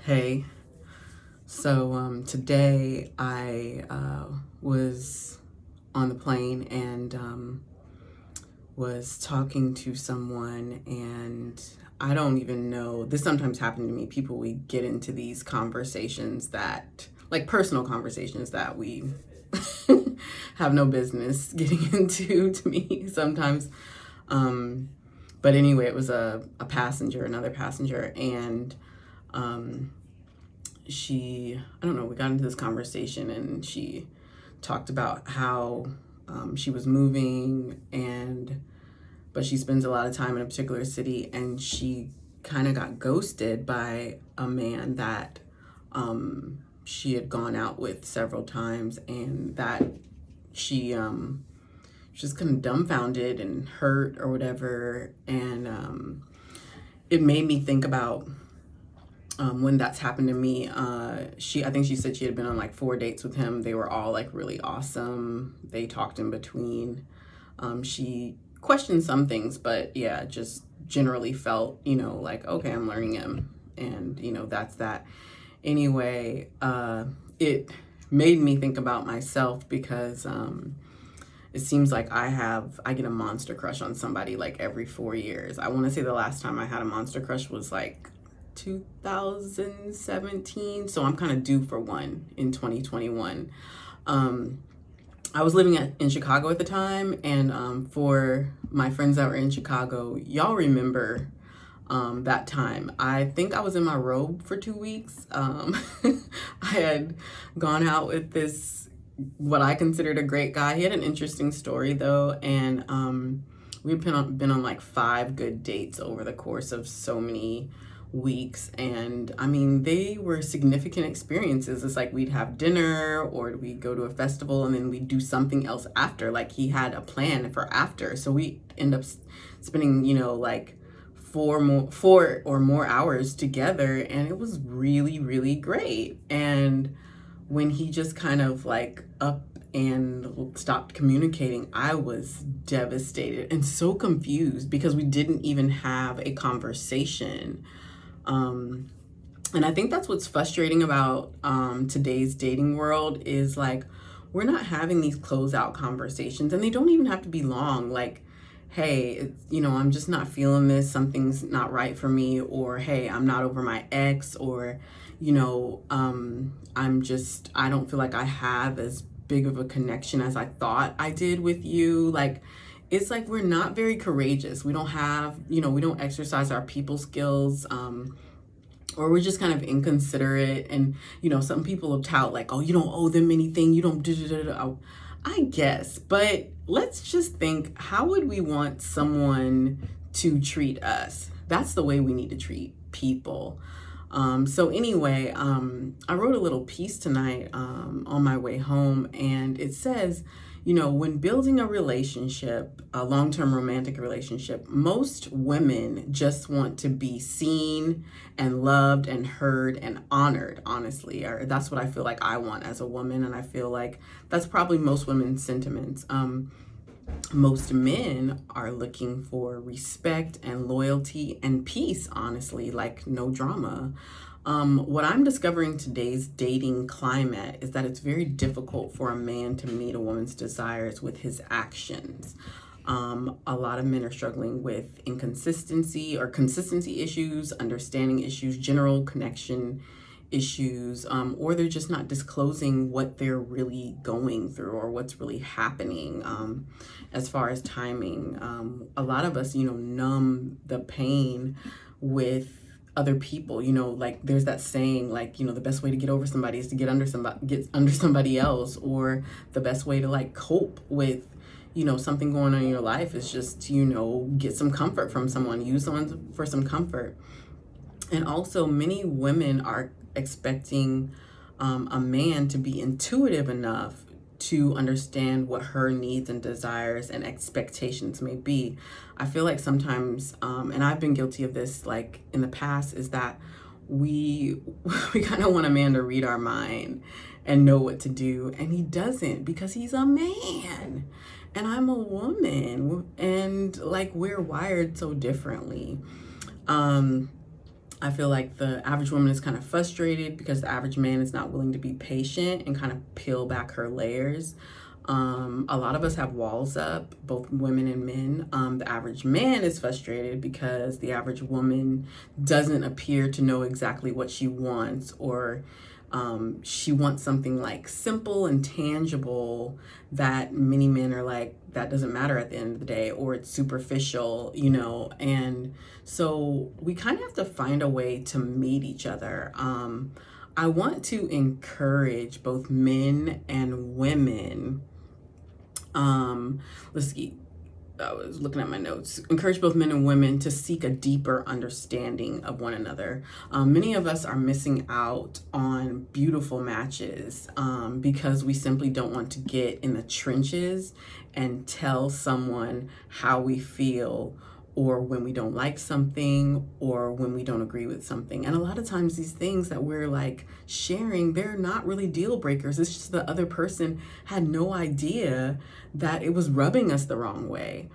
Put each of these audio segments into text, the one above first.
Hey, today I was on the plane and was talking to someone, and I don't even know. This sometimes happens to me. We get into these conversations that, like personal conversations that we have no business getting into to me sometimes. Um, but anyway, it was another passenger, and um, I don't know, we got into this conversation and she talked about how she was moving but she spends a lot of time in a particular city, and she kind of got ghosted by a man that she had gone out with several times, and that she just kind of dumbfounded and hurt or whatever. And it made me think about when that's happened to me. I think she said she had been on like 4 dates with him. They were all like really awesome. They talked in between. She questioned some things, but yeah, just generally felt, like, okay, I'm learning him. And, that's that. Anyway, it made me think about myself because it seems like I get a monster crush on somebody like every 4 years. I want to say the last time I had a monster crush was like 2017, so I'm kind of due for one in 2021. I was living in Chicago at the time, and for my friends that were in Chicago, y'all remember that time. I think I was in my robe for 2 weeks. I had gone out with this, what I considered a great guy. He had an interesting story though, and we've been on like 5 good dates over the course of so many weeks, and I mean, they were significant experiences. It's like we'd have dinner or we'd go to a festival, and then we'd do something else after. Like he had a plan for after, so we end up spending like 4 or more hours together, and it was really, really great. And when he just kind of like up and stopped communicating, I was devastated and so confused because we didn't even have a conversation. And I think that's what's frustrating about today's dating world is like, we're not having these closeout conversations, and they don't even have to be long. Like, hey, I'm just not feeling this. Something's not right for me. Or, hey, I'm not over my ex. Or, I don't feel like I have as big of a connection as I thought I did with you. Like, it's like we're not very courageous. We don't have, we don't exercise our people skills. Or we're just kind of inconsiderate. And, some people will tout like, oh, you don't owe them anything. You don't I guess. But let's just think, how would we want someone to treat us? That's the way we need to treat people. So anyway, I wrote a little piece tonight on my way home, and it says, when building a relationship, a long-term romantic relationship, most women just want to be seen and loved and heard and honored, honestly. Or that's what I feel like I want as a woman, and I feel like that's probably most women's sentiments. Most men are looking for respect and loyalty and peace, honestly, like no drama. What I'm discovering today's dating climate is that it's very difficult for a man to meet a woman's desires with his actions. A lot of men are struggling with inconsistency or consistency issues, understanding issues, general connection issues, or they're just not disclosing what they're really going through or what's really happening as far as timing. A lot of us, numb the pain with other people. Like there's that saying, like, the best way to get over somebody is to get under somebody else, or the best way to like cope with something going on in your life is just to get some comfort from someone, use someone for some comfort. And also, many women are expecting a man to be intuitive enough to understand what her needs and desires and expectations may be. I feel like sometimes, and I've been guilty of this, like in the past, is that we kind of want a man to read our mind and know what to do, and he doesn't, because he's a man and I'm a woman, and like we're wired so differently. I feel like the average woman is kind of frustrated because the average man is not willing to be patient and kind of peel back her layers. A lot of us have walls up, both women and men. The average man is frustrated because the average woman doesn't appear to know exactly what she wants, or she wants something like simple and tangible that many men are like, that doesn't matter at the end of the day, or it's superficial, you know. And so we kind of have to find a way to meet each other. I want to encourage both men and women. Let's see. I was looking at my notes. Encourage both men and women to seek a deeper understanding of one another. Many of us are missing out on beautiful matches because we simply don't want to get in the trenches and tell someone how we feel, or when we don't like something, or when we don't agree with something. And a lot of times these things that we're like sharing, they're not really deal breakers. It's just the other person had no idea that it was rubbing us the wrong way.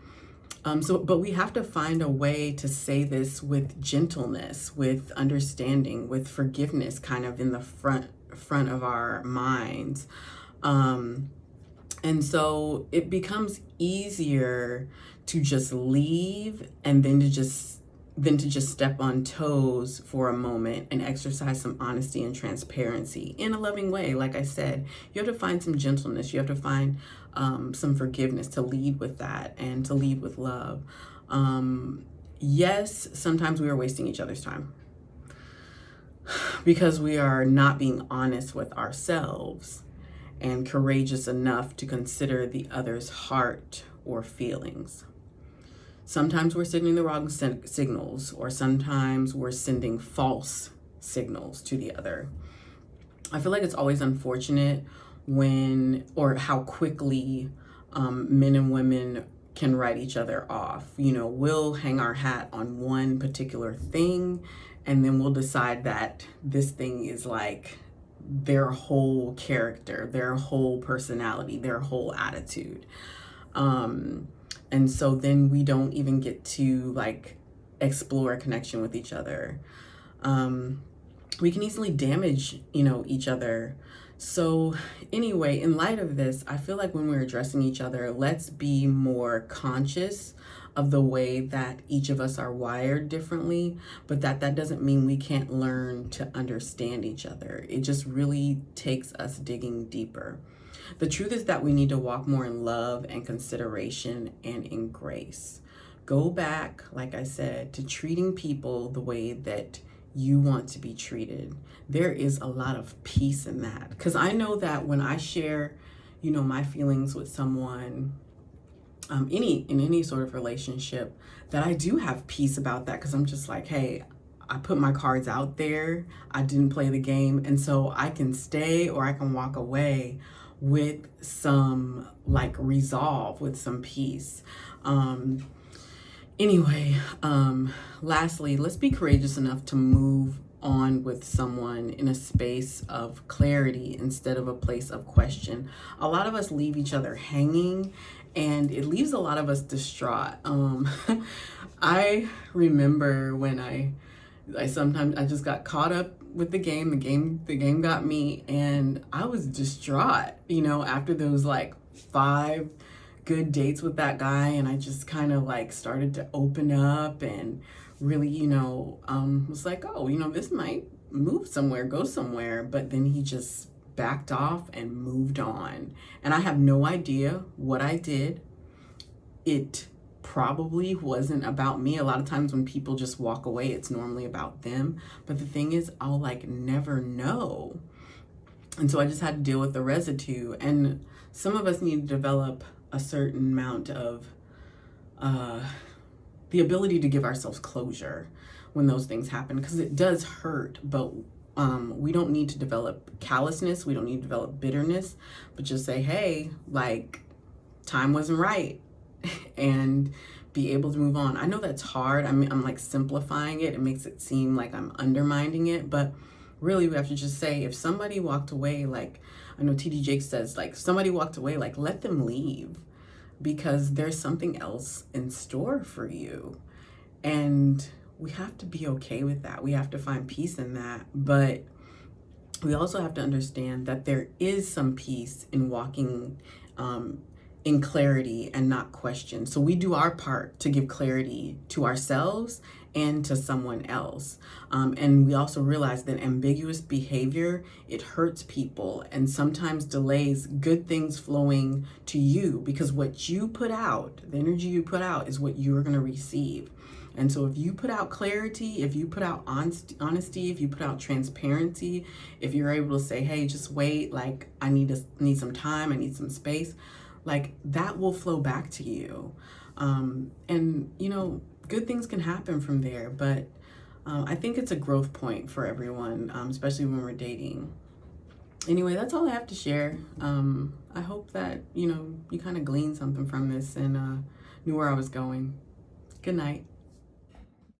But we have to find a way to say this with gentleness, with understanding, with forgiveness kind of in the front of our minds. And so it becomes easier to just leave and then to just step on toes for a moment and exercise some honesty and transparency in a loving way. Like I said, you have to find some gentleness. You have to find some forgiveness to lead with that and to lead with love. Yes, sometimes we are wasting each other's time because we are not being honest with ourselves and courageous enough to consider the other's heart or feelings. Sometimes we're sending the wrong signals, or sometimes we're sending false signals to the other. I feel like it's always unfortunate how quickly men and women can write each other off. You know, we'll hang our hat on one particular thing, and then we'll decide that this thing is like their whole character, their whole personality, their whole attitude. And so then we don't even get to like explore a connection with each other. We can easily damage, each other. So anyway, in light of this, I feel like when we're addressing each other, let's be more conscious of the way that each of us are wired differently, but that doesn't mean we can't learn to understand each other. It just really takes us digging deeper. The truth is that we need to walk more in love and consideration and in grace. Go back, like I said, to treating people the way that you want to be treated. There is a lot of peace in that. Because I know that when I share, my feelings with someone, in any sort of relationship, that I do have peace about that, because I'm just like, hey, I put my cards out there. I didn't play the game. And so I can stay or I can walk away with some like resolve, with some peace. Lastly, let's be courageous enough to move on with someone in a space of clarity instead of a place of question. A lot of us leave each other hanging, and it leaves a lot of us distraught. I remember when I sometimes I just got caught up with the game. The game got me, and I was distraught, after those like 5 good dates with that guy, and I just kind of like started to open up and really, was like, oh, this might move somewhere, go somewhere, but then he just backed off and moved on. And I have no idea what I did. It probably wasn't about me. A lot of times when people just walk away, it's normally about them. But the thing is, I'll like never know. And so I just had to deal with the residue. And some of us need to develop a certain amount of the ability to give ourselves closure when those things happen, because it does hurt. But we don't need to develop callousness. We don't need to develop bitterness, but just say, hey, like, time wasn't right, and be able to move on. I know that's hard. I'm like simplifying it. It makes it seem like I'm undermining it, but really we have to just say, if somebody walked away, like I know TD Jakes says, like, if somebody walked away, like, let them leave, because there's something else in store for you. And we have to be okay with that. We have to find peace in that. But we also have to understand that there is some peace in walking in clarity and not question. So we do our part to give clarity to ourselves and to someone else. And we also realize that ambiguous behavior, it hurts people and sometimes delays good things flowing to you, because what you put out, the energy you put out, is what you're going to receive. And so if you put out clarity, if you put out honesty, if you put out transparency, if you're able to say, hey, just wait, like I need some time, I need some space, like that will flow back to you. And you know, good things can happen from there, but I think it's a growth point for everyone, especially when we're dating. Anyway, that's all I have to share. I hope that, you know, you kind of gleaned something from this and knew where I was going. Good night.